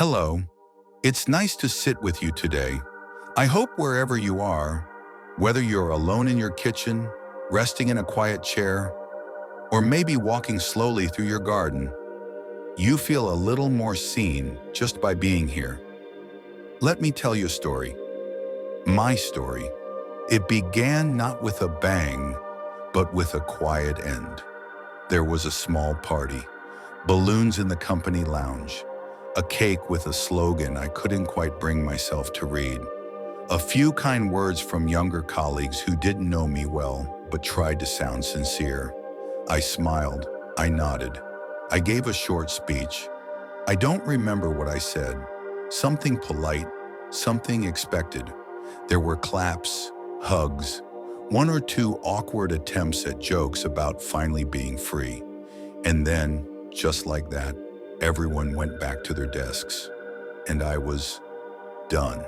Hello, it's nice to sit with you today. I hope wherever you are, whether you're alone in your kitchen, resting in a quiet chair, or maybe walking slowly through your garden, you feel a little more seen just by being here. Let me tell you a story. My story. It began not with a bang, but with a quiet end. There was a small party, balloons in the company lounge, a cake with a slogan I couldn't quite bring myself to read, a few kind words from younger colleagues who didn't know me well but tried to sound sincere. I smiled, I nodded, I gave a short speech. I don't remember what I said. Something polite, something expected. There were claps, hugs, one or two awkward attempts at jokes about finally being free. And then, just like that, everyone went back to their desks. And I was done.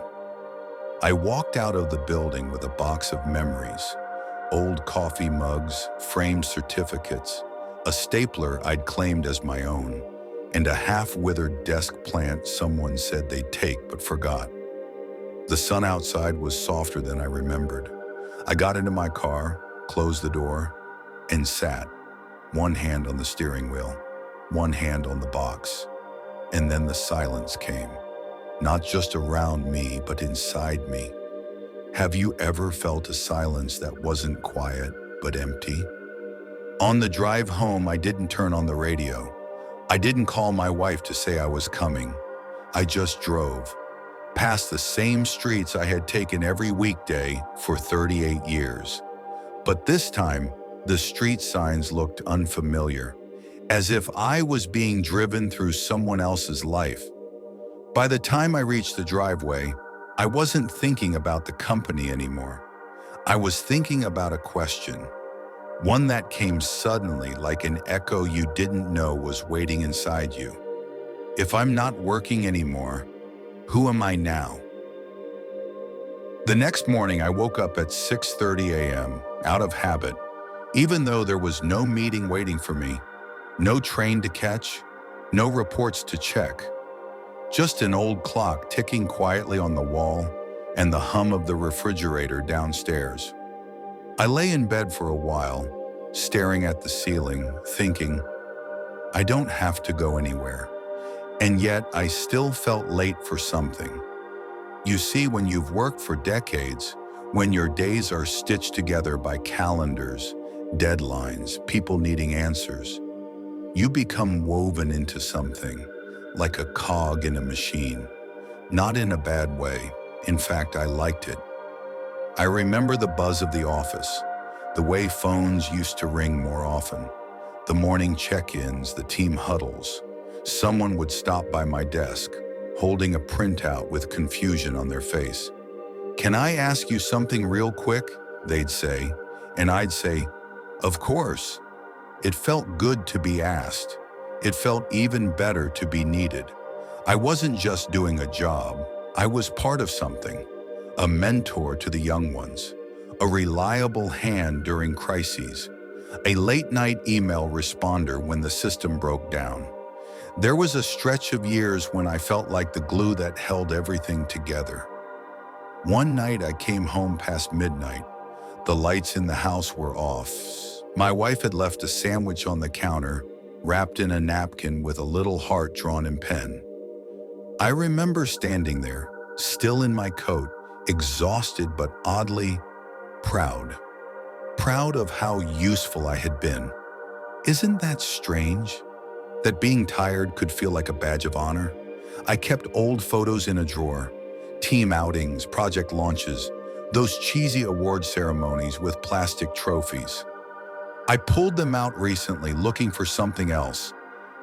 I walked out of the building with a box of memories, old coffee mugs, framed certificates, a stapler I'd claimed as my own, and a half-withered desk plant someone said they'd take but forgot. The sun outside was softer than I remembered. I got into my car, closed the door, and sat, one hand on the steering wheel, one hand on the box. And then the silence came, not just around me, but inside me. Have you ever felt a silence that wasn't quiet, but empty? On the drive home, I didn't turn on the radio. I didn't call my wife to say I was coming. I just drove, past the same streets I had taken every weekday for 38 years. But this time, the street signs looked unfamiliar, as if I was being driven through someone else's life. By the time I reached the driveway, I wasn't thinking about the company anymore. I was thinking about a question, one that came suddenly like an echo you didn't know was waiting inside you. If I'm not working anymore, who am I now? The next morning, I woke up at 6:30 a.m., out of habit, even though there was no meeting waiting for me, no train to catch, no reports to check. Just an old clock ticking quietly on the wall and the hum of the refrigerator downstairs. I lay in bed for a while, staring at the ceiling, thinking, I don't have to go anywhere. And yet I still felt late for something. You see, when you've worked for decades, when your days are stitched together by calendars, deadlines, people needing answers, you become woven into something, like a cog in a machine. Not in a bad way. In fact, I liked it. I remember the buzz of the office, the way phones used to ring more often, the morning check-ins, the team huddles. Someone would stop by my desk, holding a printout with confusion on their face. Can I ask you something real quick? They'd say, and I'd say, of course. It felt good to be asked. It felt even better to be needed. I wasn't just doing a job. I was part of something, a mentor to the young ones, a reliable hand during crises, a late-night email responder when the system broke down. There was a stretch of years when I felt like the glue that held everything together. One night I came home past midnight. The lights in the house were off. My wife had left a sandwich on the counter, wrapped in a napkin with a little heart drawn in pen. I remember standing there, still in my coat, exhausted but oddly proud. Proud of how useful I had been. Isn't that strange? That being tired could feel like a badge of honor? I kept old photos in a drawer, team outings, project launches, those cheesy award ceremonies with plastic trophies. I pulled them out recently looking for something else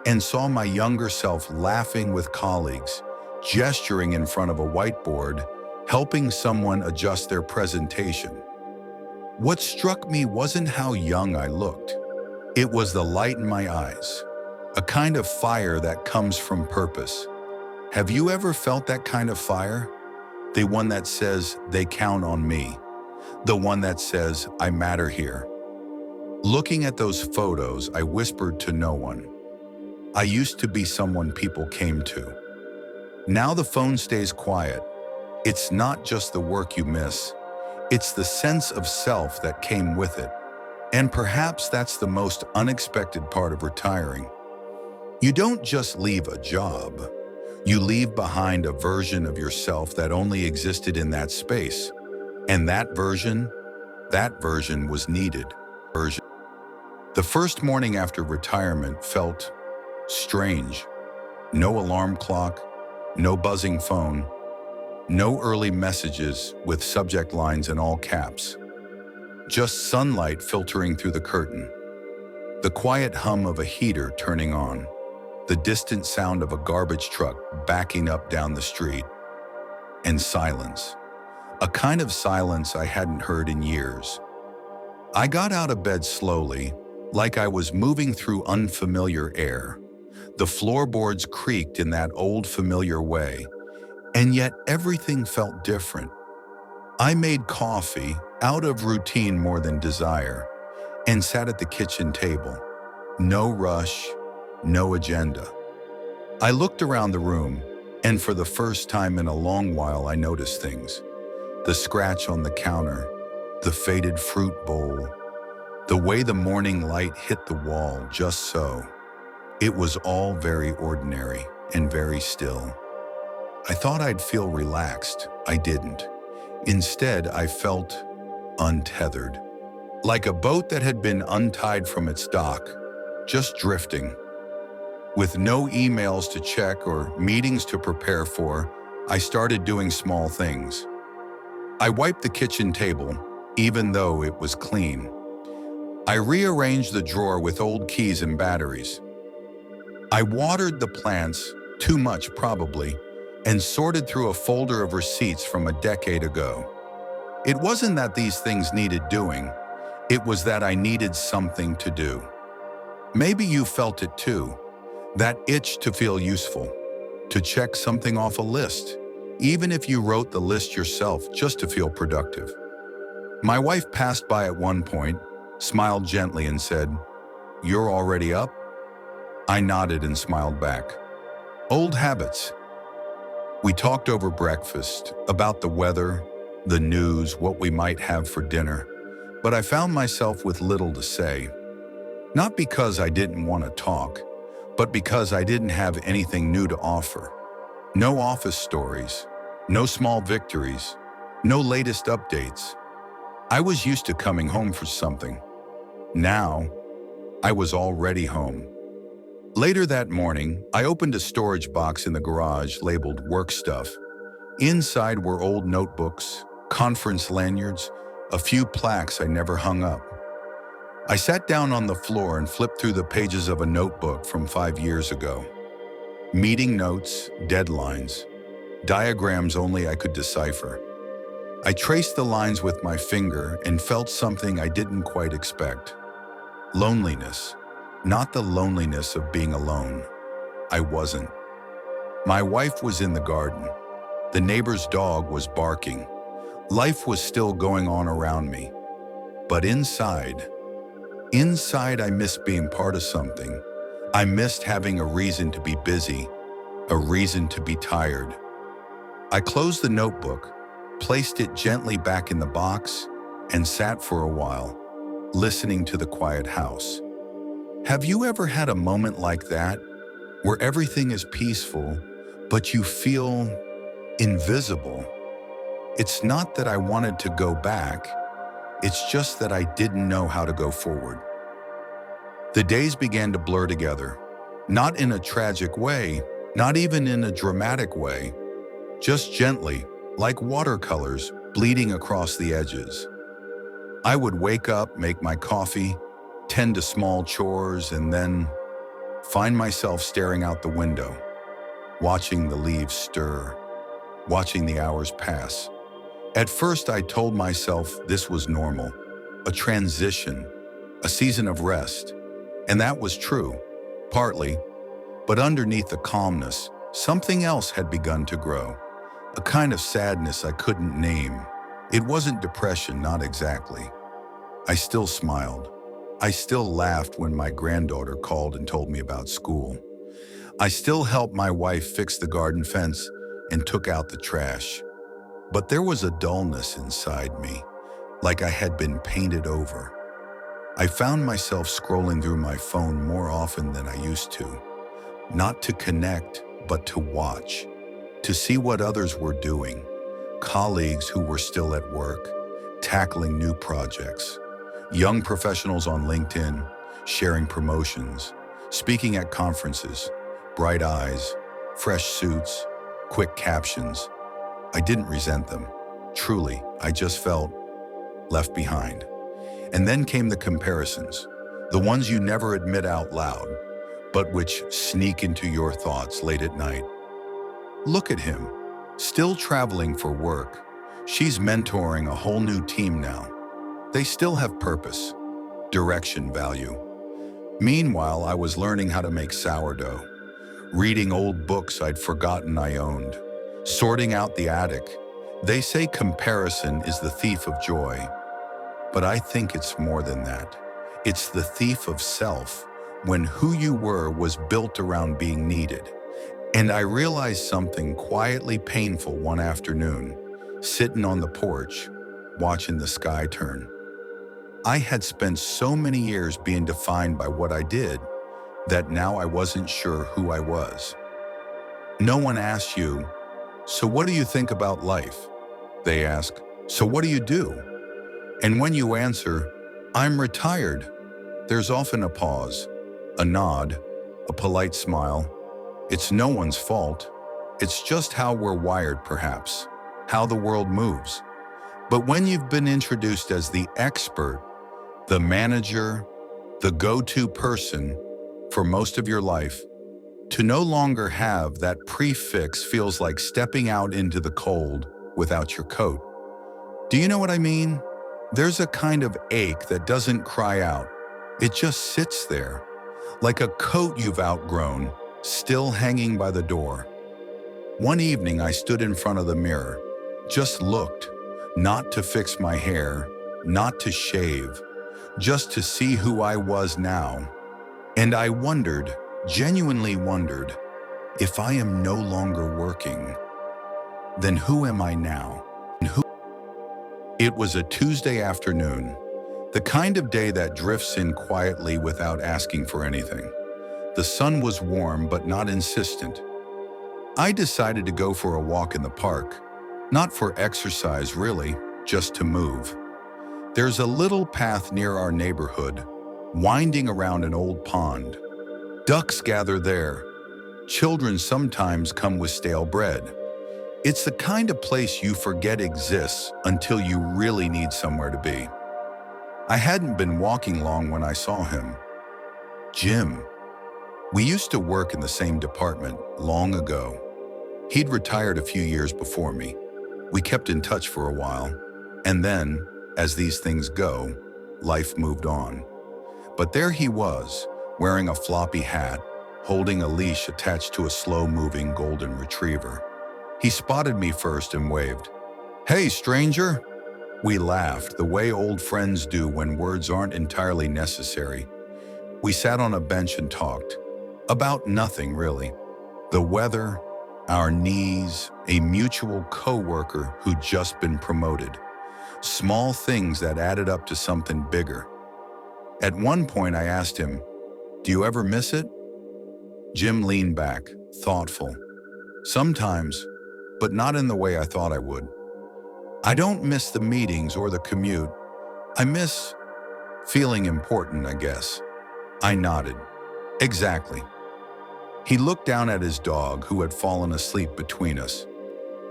and saw my younger self laughing with colleagues, gesturing in front of a whiteboard, helping someone adjust their presentation. What struck me wasn't how young I looked. It was the light in my eyes, a kind of fire that comes from purpose. Have you ever felt that kind of fire? The one that says, they count on me. The one that says, I matter here. Looking at those photos, I whispered to no one. I used to be someone people came to. Now the phone stays quiet. It's not just the work you miss, it's the sense of self that came with it. And perhaps that's the most unexpected part of retiring. You don't just leave a job. You leave behind a version of yourself that only existed in that space. And that version was needed. The first morning after retirement felt strange. No alarm clock, no buzzing phone, no early messages with subject lines in all caps. Just sunlight filtering through the curtain, the quiet hum of a heater turning on, the distant sound of a garbage truck backing up down the street, and silence. A kind of silence I hadn't heard in years. I got out of bed slowly, like I was moving through unfamiliar air. The floorboards creaked in that old familiar way, and yet everything felt different. I made coffee, out of routine more than desire, and sat at the kitchen table. No rush, no agenda. I looked around the room, and for the first time in a long while I noticed things. The scratch on the counter, the faded fruit bowl, the way the morning light hit the wall just so. It was all very ordinary and very still. I thought I'd feel relaxed. I didn't. Instead, I felt untethered, like a boat that had been untied from its dock, just drifting. With no emails to check or meetings to prepare for, I started doing small things. I wiped the kitchen table, even though it was clean. I rearranged the drawer with old keys and batteries. I watered the plants, too much probably, and sorted through a folder of receipts from a decade ago. It wasn't that these things needed doing, it was that I needed something to do. Maybe you felt it too, that itch to feel useful, to check something off a list, even if you wrote the list yourself just to feel productive. My wife passed by at one point, smiled gently and said, "You're already up?" I nodded and smiled back. Old habits. We talked over breakfast, about the weather, the news, what we might have for dinner, but I found myself with little to say. Not because I didn't want to talk, but because I didn't have anything new to offer. No office stories, no small victories, no latest updates. I was used to coming home for something. Now, I was already home. Later that morning, I opened a storage box in the garage labeled work stuff. Inside were old notebooks, conference lanyards, a few plaques I never hung up. I sat down on the floor and flipped through the pages of a notebook from 5 years ago. Meeting notes, deadlines, diagrams only I could decipher. I traced the lines with my finger and felt something I didn't quite expect. Loneliness. Not the loneliness of being alone. I wasn't. My wife was in the garden. The neighbor's dog was barking. Life was still going on around me. But inside I missed being part of something. I missed having a reason to be busy, a reason to be tired. I closed the notebook, placed it gently back in the box, and sat for a while, listening to the quiet house. Have you ever had a moment like that, where everything is peaceful, but you feel invisible? It's not that I wanted to go back, it's just that I didn't know how to go forward. The days began to blur together, not in a tragic way, not even in a dramatic way, just gently, like watercolors bleeding across the edges. I would wake up, make my coffee, tend to small chores, and then find myself staring out the window, watching the leaves stir, watching the hours pass. At first, I told myself this was normal, a transition, a season of rest. And that was true, partly, but underneath the calmness, something else had begun to grow, a kind of sadness I couldn't name. It wasn't depression, not exactly. I still smiled. I still laughed when my granddaughter called and told me about school. I still helped my wife fix the garden fence and took out the trash. But there was a dullness inside me, like I had been painted over. I found myself scrolling through my phone more often than I used to, not to connect, but to watch, to see what others were doing, colleagues who were still at work, tackling new projects, young professionals on LinkedIn, sharing promotions, speaking at conferences, bright eyes, fresh suits, quick captions. I didn't resent them. Truly, I just felt left behind. And then came the comparisons, the ones you never admit out loud, but which sneak into your thoughts late at night. Look at him, still traveling for work. She's mentoring a whole new team now. They still have purpose, direction, value. Meanwhile, I was learning how to make sourdough, reading old books I'd forgotten I owned, sorting out the attic. They say comparison is the thief of joy, but I think it's more than that. It's the thief of self, when who you were was built around being needed. And I realized something quietly painful one afternoon, sitting on the porch, watching the sky turn. I had spent so many years being defined by what I did that now I wasn't sure who I was. No one asks you, "So what do you think about life?" They ask, "So what do you do?" And when you answer, "I'm retired," there's often a pause, a nod, a polite smile. It's no one's fault. It's just how we're wired, perhaps, how the world moves. But when you've been introduced as the expert, the manager, the go-to person for most of your life, to no longer have that prefix feels like stepping out into the cold without your coat. Do you know what I mean? There's a kind of ache that doesn't cry out. It just sits there, like a coat you've outgrown, still hanging by the door. One evening I stood in front of the mirror, just looked, not to fix my hair, not to shave, just to see who I was now. And I wondered, genuinely wondered, if I am no longer working, then who am I now? It was a Tuesday afternoon, the kind of day that drifts in quietly without asking for anything. The sun was warm but not insistent. I decided to go for a walk in the park, not for exercise really, just to move. There's a little path near our neighborhood, winding around an old pond. Ducks gather there. Children sometimes come with stale bread. It's the kind of place you forget exists until you really need somewhere to be. I hadn't been walking long when I saw him. Jim. We used to work in the same department long ago. He'd retired a few years before me. We kept in touch for a while, and then, as these things go, life moved on. But there he was, wearing a floppy hat, holding a leash attached to a slow-moving golden retriever. He spotted me first and waved. "Hey, stranger!" We laughed, the way old friends do when words aren't entirely necessary. We sat on a bench and talked. About nothing, really. The weather, our knees, a mutual co-worker who'd just been promoted. Small things that added up to something bigger. At one point I asked him, "Do you ever miss it?" Jim leaned back, thoughtful. "Sometimes, but not in the way I thought I would. I don't miss the meetings or the commute. I miss feeling important, I guess." I nodded. "Exactly." He looked down at his dog, who had fallen asleep between us.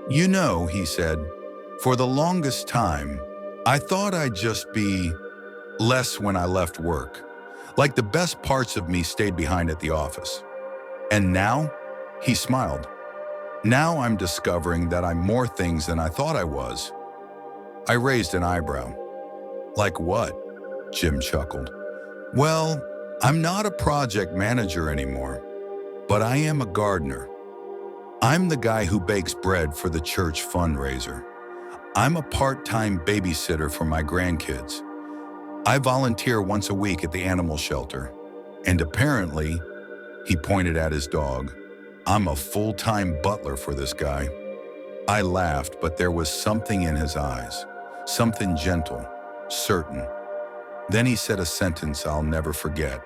"You know," he said, "for the longest time, I thought I'd just be less when I left work. Like the best parts of me stayed behind at the office. And now," he smiled, "now I'm discovering that I'm more things than I thought I was." I raised an eyebrow. "Like what?" Jim chuckled. "Well, I'm not a project manager anymore, but I am a gardener. I'm the guy who bakes bread for the church fundraiser. I'm a part-time babysitter for my grandkids. I volunteer once a week at the animal shelter. And apparently," he pointed at his dog, I'm a full-time butler for this guy. I laughed, but there was something in his eyes, something gentle, certain. Then he said a sentence I'll never forget.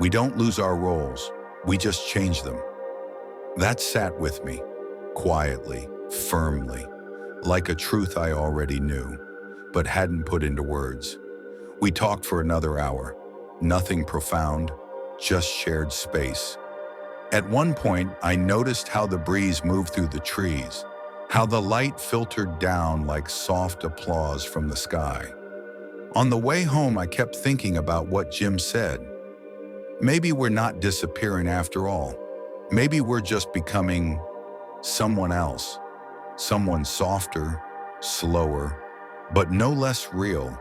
We don't lose our roles, we just change them. That sat with me, quietly, firmly, like a truth I already knew, but hadn't put into words. We talked for another hour. Nothing profound, just shared space. At one point, I noticed how the breeze moved through the trees, how the light filtered down like soft applause from the sky. On the way home, I kept thinking about what Jim said. Maybe we're not disappearing after all. Maybe we're just becoming someone else, someone softer, slower, but no less real.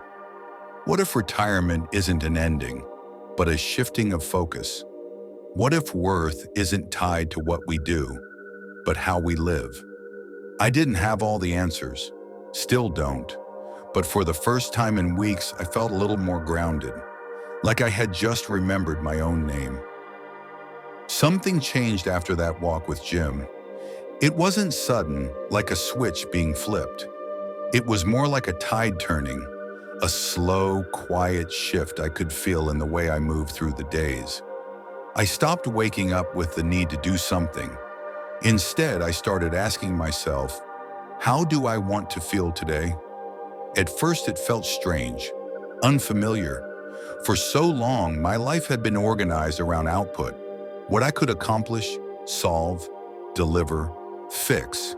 What if retirement isn't an ending, but a shifting of focus? What if worth isn't tied to what we do, but how we live? I didn't have all the answers, still don't, but for the first time in weeks, I felt a little more grounded, like I had just remembered my own name. Something changed after that walk with Jim. It wasn't sudden, like a switch being flipped. It was more like a tide turning, a slow, quiet shift I could feel in the way I moved through the days. I stopped waking up with the need to do something. Instead, I started asking myself, how do I want to feel today? At first, it felt strange, unfamiliar. For so long, my life had been organized around output, what I could accomplish, solve, deliver, fix.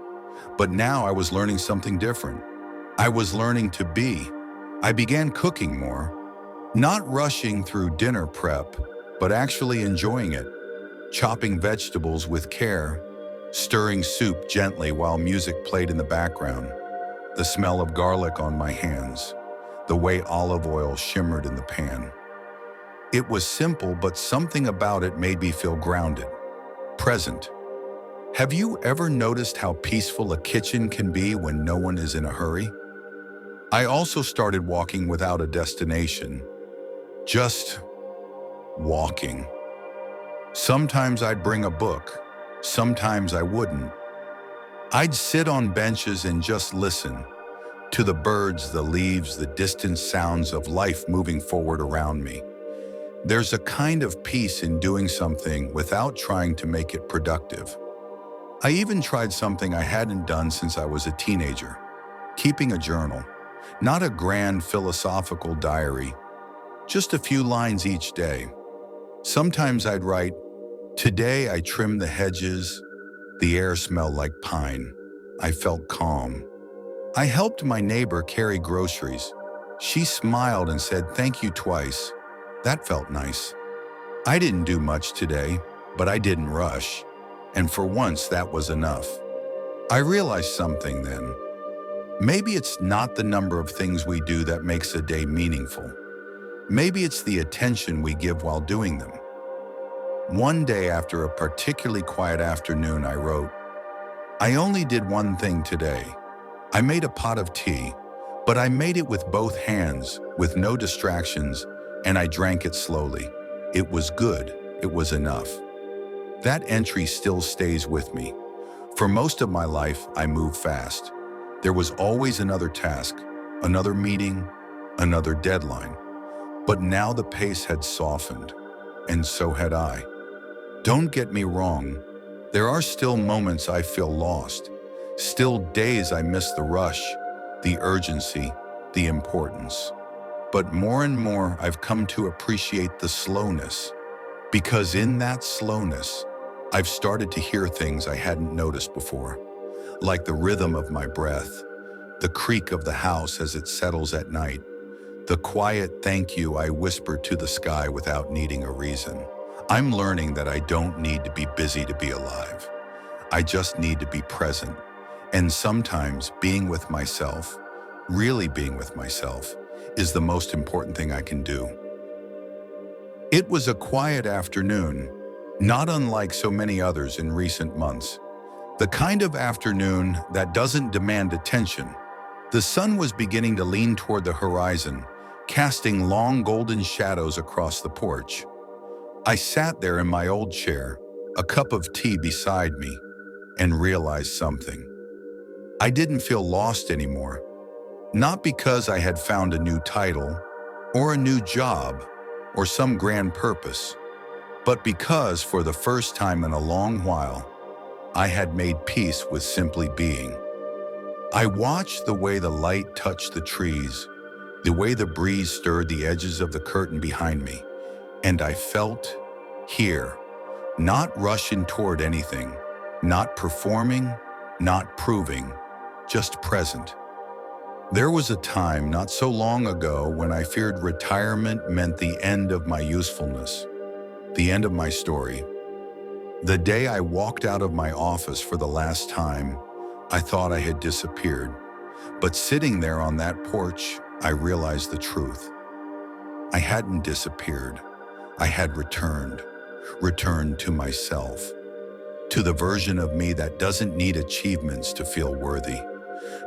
But now I was learning something different. I was learning to be. I began cooking more, not rushing through dinner prep, but actually enjoying it, chopping vegetables with care, stirring soup gently while music played in the background, the smell of garlic on my hands, the way olive oil shimmered in the pan. It was simple, but something about it made me feel grounded, present. Have you ever noticed how peaceful a kitchen can be when no one is in a hurry? I also started walking without a destination, just walking. Sometimes I'd bring a book, sometimes I wouldn't. I'd sit on benches and just listen to the birds, the leaves, the distant sounds of life moving forward around me. There's a kind of peace in doing something without trying to make it productive. I even tried something I hadn't done since I was a teenager, keeping a journal. Not a grand philosophical diary, just a few lines each day. Sometimes I'd write, "Today I trimmed the hedges, the air smelled like pine. I felt calm. I helped my neighbor carry groceries. She smiled and said thank you twice. That felt nice. I didn't do much today, but I didn't rush. And for once that was enough." I realized something then. Maybe it's not the number of things we do that makes a day meaningful. Maybe it's the attention we give while doing them. One day after a particularly quiet afternoon, I wrote, "I only did one thing today. I made a pot of tea, but I made it with both hands, with no distractions, and I drank it slowly. It was good. It was enough." That entry still stays with me. For most of my life, I moved fast. There was always another task, another meeting, another deadline. But now the pace had softened, and so had I. Don't get me wrong, there are still moments I feel lost, still days I miss the rush, the urgency, the importance. But more and more I've come to appreciate the slowness, because in that slowness, I've started to hear things I hadn't noticed before, like the rhythm of my breath, the creak of the house as it settles at night, the quiet thank you I whisper to the sky without needing a reason. I'm learning that I don't need to be busy to be alive. I just need to be present. And sometimes being with myself, really being with myself, is the most important thing I can do. It was a quiet afternoon, not unlike so many others in recent months. The kind of afternoon that doesn't demand attention. The sun was beginning to lean toward the horizon, casting long golden shadows across the porch. I sat there in my old chair, a cup of tea beside me, and realized something. I didn't feel lost anymore, not because I had found a new title, or a new job, or some grand purpose, but because for the first time in a long while, I had made peace with simply being. I watched the way the light touched the trees, the way the breeze stirred the edges of the curtain behind me, and I felt here, not rushing toward anything, not performing, not proving, just present. There was a time not so long ago when I feared retirement meant the end of my usefulness, the end of my story. The day I walked out of my office for the last time, I thought I had disappeared. But sitting there on that porch, I realized the truth. I hadn't disappeared. I had returned to myself, to the version of me that doesn't need achievements to feel worthy,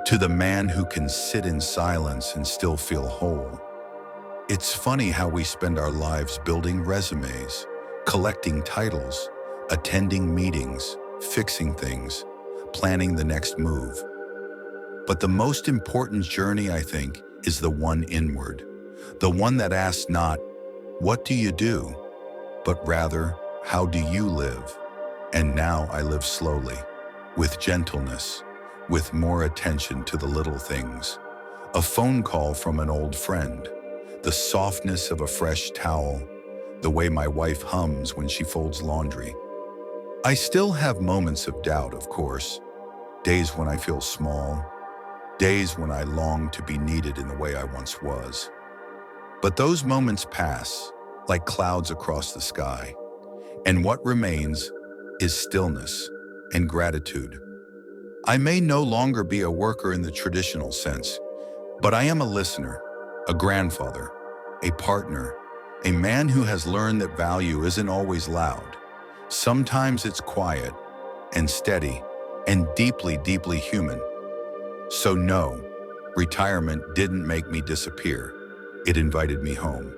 to the man who can sit in silence and still feel whole. It's funny how we spend our lives building resumes, collecting titles, attending meetings, fixing things, planning the next move. But the most important journey, I think, is the one inward, the one that asks not, "What do you do?" but rather, "How do you live?" And now I live slowly, with gentleness, with more attention to the little things. A phone call from an old friend, the softness of a fresh towel, the way my wife hums when she folds laundry. I still have moments of doubt, of course, days when I feel small, days when I long to be needed in the way I once was. But those moments pass, like clouds across the sky, and what remains is stillness and gratitude. I may no longer be a worker in the traditional sense, but I am a listener, a grandfather, a partner, a man who has learned that value isn't always loud. Sometimes it's quiet and steady and deeply, deeply human. So no, retirement didn't make me disappear. It invited me home.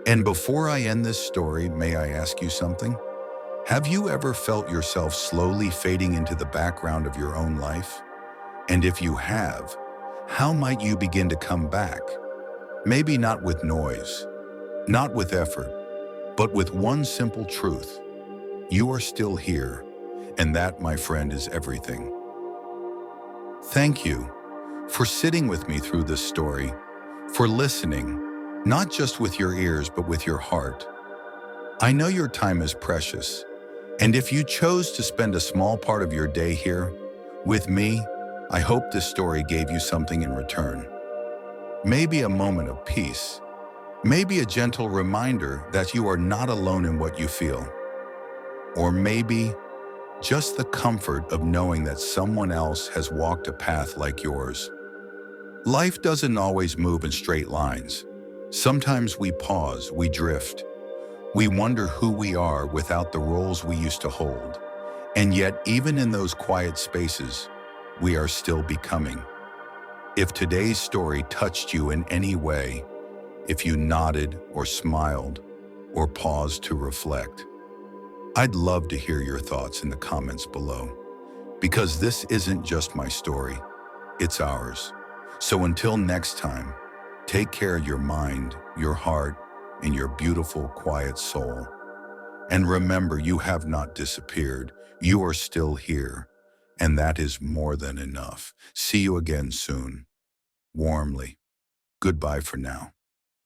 And before I end this story, may I ask you something? Have you ever felt yourself slowly fading into the background of your own life? And if you have, how might you begin to come back? Maybe not with noise, not with effort, but with one simple truth. You are still here, and that, my friend, is everything. Thank you for sitting with me through this story, for listening, not just with your ears, but with your heart. I know your time is precious, and if you chose to spend a small part of your day here with me, I hope this story gave you something in return. Maybe a moment of peace, maybe a gentle reminder that you are not alone in what you feel, or maybe just the comfort of knowing that someone else has walked a path like yours. Life doesn't always move in straight lines. Sometimes we pause, we drift. We wonder who we are without the roles we used to hold. And yet, even in those quiet spaces, we are still becoming. If today's story touched you in any way, if you nodded or smiled or paused to reflect, I'd love to hear your thoughts in the comments below, because this isn't just my story, it's ours. So until next time, take care of your mind, your heart, and your beautiful, quiet soul. And remember, you have not disappeared. You are still here, and that is more than enough. See you again soon. Warmly. Goodbye for now.